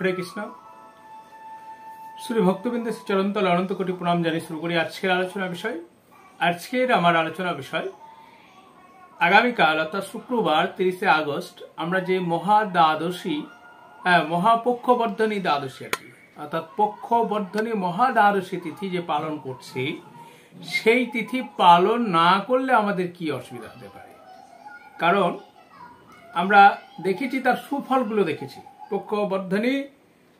হরে কৃষ্ণ। শ্রী ভক্তবৃন্দের চরণতল অনন্ত কোটি প্রণাম জানিয়ে শুরু করি আজকের আলোচনা বিষয়। আজকের আমার আলোচনা বিষয় আগামীকাল অর্থাৎ শুক্রবার 30শে আগস্ট আমরা যে মহাপক্ষবর্ধনী দ্বাদশী অর্থাৎ পক্ষবর্ধনী মহাদ্বাদশী তিথি যে পালন করছি, সেই তিথি পালন না করলে আমাদের কি অসুবিধা হতে পারে। কারণ আমরা দেখেছি তার সুফলগুলো দেখেছি। পক্ষবর্ধনী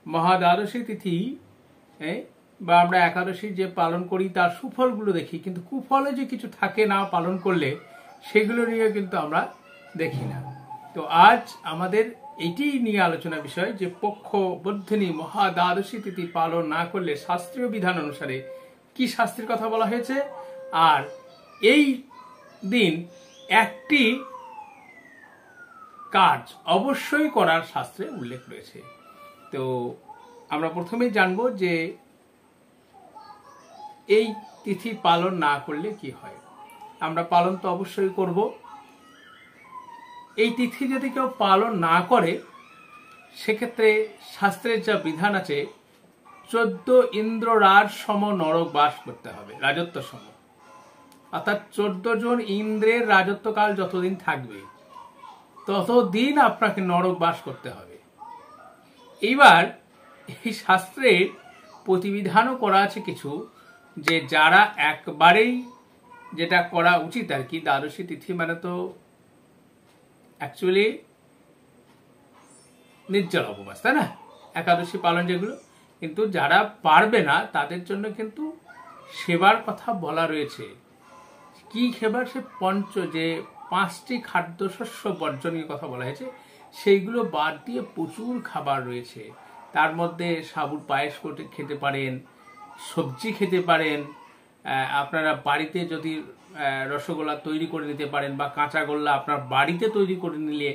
মহাদ্বাদশী তিথি বা আমরা একাদশী যে পালন করি তার সুফলগুলো দেখি, কিন্তু কুফলে যে কিছু থাকে না পালন করলে সেগুলো নিয়ে কিন্তু আমরা দেখি না। তো আজ আমাদের এটি নিয়ে আলোচনা বিষয় যে পক্ষবর্ধনী মহাদ্বাদশী তিথি পালন না করলে শাস্ত্রীয় বিধান অনুসারে কি শাস্ত্রের কথা বলা হয়েছে, আর এই দিন একটি কাজ অবশ্যই করার শাস্ত্রে উল্লেখ রয়েছে। তো আমরা প্রথমেই জানবো যে এই তিথি পালন না করলে কি হয়। আমরা পালন তো অবশ্যই করব। এই তিথি যদি কেউ পালন না করে সেক্ষেত্রে শাস্ত্রের যা বিধান আছে 14 ইন্দ্ররাজ সম নরক বাস করতে হবে, রাজত্ব সম, অর্থাৎ 14 জন ইন্দ্রের রাজত্বকাল যতদিন থাকবে ততদিন আপনাকে নরক বাস করতে হবে। এইবার এই শাস্ত্রের প্রতিবিধানও করা আছে কিছু, যে যারা একবারেই যেটা করা উচিত আর কি, দ্বাদশী তিথি মানে তো অ্যাকচুয়ালি নির্জল উপবাস, তাই না, একাদশী পালন যেগুলো, কিন্তু যারা পারবে না তাদের জন্য কিন্তু সেবার কথা বলা রয়েছে। কি সেবার? সে যে 5টি খাদ্যশস্য বর্জনের কথা বলা হয়েছে, সেইগুলো বাদ দিয়ে প্রচুর খাবার রয়েছে। তার মধ্যে সাবুর পায়েস করে খেতে পারেন, সবজি খেতে পারেন, আপনারা বাড়িতে যদি রসগোল্লা তৈরি করে নিতে পারেন বা কাঁচা গোল্লা আপনার বাড়িতে তৈরি করে নিলে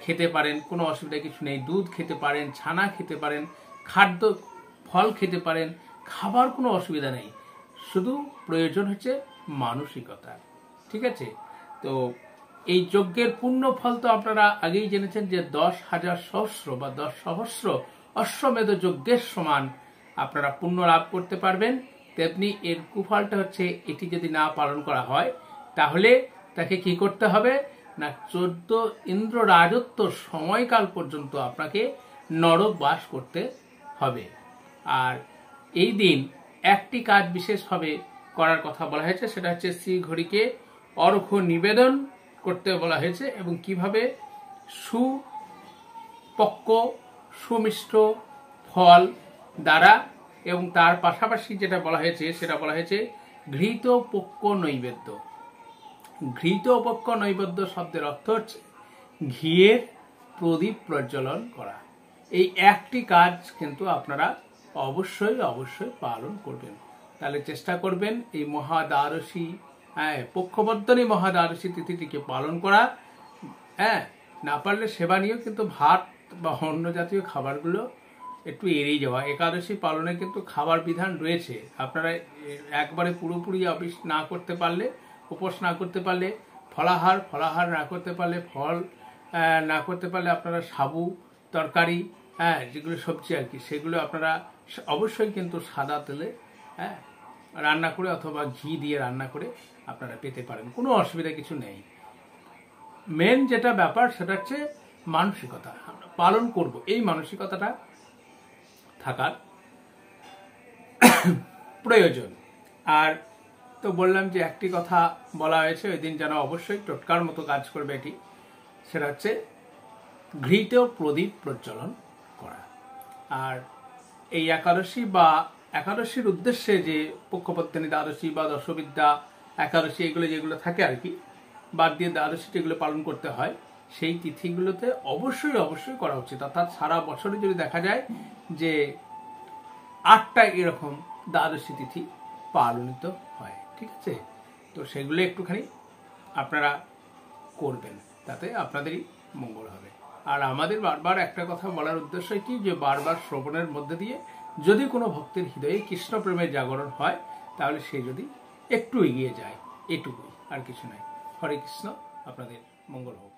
খেতে পারেন, কোনো অসুবিধা কিছু নেই। দুধ খেতে পারেন, ছানা খেতে পারেন, খাদ্য ফল খেতে পারেন, খাবার কোনো অসুবিধা নেই। শুধু প্রয়োজন হচ্ছে মানসিকতা, ঠিক আছে? তো এই যজ্ঞের পূর্ণ ফল তো আপনারা আগেই জেনেছেন যে 10,000 সহস্র বা 10 সহস্র অশ্বমেধ যজ্ঞের সমান আপনারা পুণ্য লাভ করতে পারবেন। তেমনি এর কুফলটা হচ্ছে এটি যদি না পালন করা হয় তাহলে তাকে কি করতে হবে না, 14 ইন্দ্র রাজত্ব সময়কাল পর্যন্ত আপনাকে নরক বাস করতে হবে। আর এই দিন একটি কাজ বিশেষভাবে করার কথা বলা হয়েছে, সেটা হচ্ছে শ্রীহরিকে অর্ঘ্য নিবেদন করতে বলা হয়েছে, এবং কিভাবে সুপক্ক সুমিষ্ট ফল দ্বারা, এবং তার পাশাপাশি যেটা বলা হয়েছে সেটা বলা হয়েছে ঘৃত পক্ষ নৈবেদ্য। ঘৃত পক্ষ নৈবেদ্য শব্দের অর্থ হচ্ছে ঘিয়ের প্রদীপ প্রজ্বলন করা। এই একটি কাজ কিন্তু আপনারা অবশ্যই অবশ্যই পালন করবেন। তাহলে চেষ্টা করবেন এই মহাদ্বাদশী পক্ষবর্ধনী মহাদ্বাদশী তিথিটিকে পালন করা। না পারলে সেবা নিয়েও কিন্তু ভাত বা অন্য জাতীয় খাবারগুলো একটু এড়িয়ে যাওয়া। একাদশী পালনে কিন্তু খাবার বিধান রয়েছে। আপনারা একবারে পুরোপুরি না করতে পারলে, উপোস না করতে পারলে, ফলাহার না করতে পারলে, ফল না করতে পারলে আপনারা সাবু তরকারি, যেগুলো সবজি আর কি, সেগুলো আপনারা অবশ্যই কিন্তু সাদা তেলে রান্না করে অথবা ঘি দিয়ে রান্না করে আপনারা পেতে পারেন, কোনো অসুবিধা কিছু নেই। মেন যেটা ব্যাপার সেটা হচ্ছে মানসিকতা, আমরা পালন করব এই মানসিকতাটা থাকার প্রয়োজন। আর তো বললাম যে একটি কথা বলা হয়েছে ওই দিন যেন অবশ্যই টোটকার মতো কাজ করবে এটি, সেটা হচ্ছে ঘৃত প্রদীপ প্রজ্বলন করা। আর এই একাদশী বা একাদশীর উদ্দেশ্যে যে পক্ষবর্ধনী দ্বাদশী বা দশবিদ্যা একাদশী এগুলো যেগুলো থাকে আর কি, বাদ দিয়ে দ্বাদশী যেগুলো পালন করতে হয় সেই তিথিগুলোতে অবশ্যই অবশ্যই করা উচিত। অর্থাৎ সারা বছরে যদি দেখা যায় যে 8টা এরকম দ্বাদশী তিথি পালনিত হয়, ঠিক আছে? তো সেগুলো একটুখানি আপনারা করবেন, তাতে আপনাদেরই মঙ্গল হবে। আর আমাদের বারবার একটা কথা বলার উদ্দেশ্য কি, যে বারবার শ্রবণের মধ্যে দিয়ে যদি কোনো ভক্তের হৃদয়ে কৃষ্ণ প্রেমের জাগরণ হয় তাহলে সে যদি একটু এগিয়ে যায়, এটুকুই, আর কিছু নাই। হরে কৃষ্ণ, আপনাদের মঙ্গল হোক।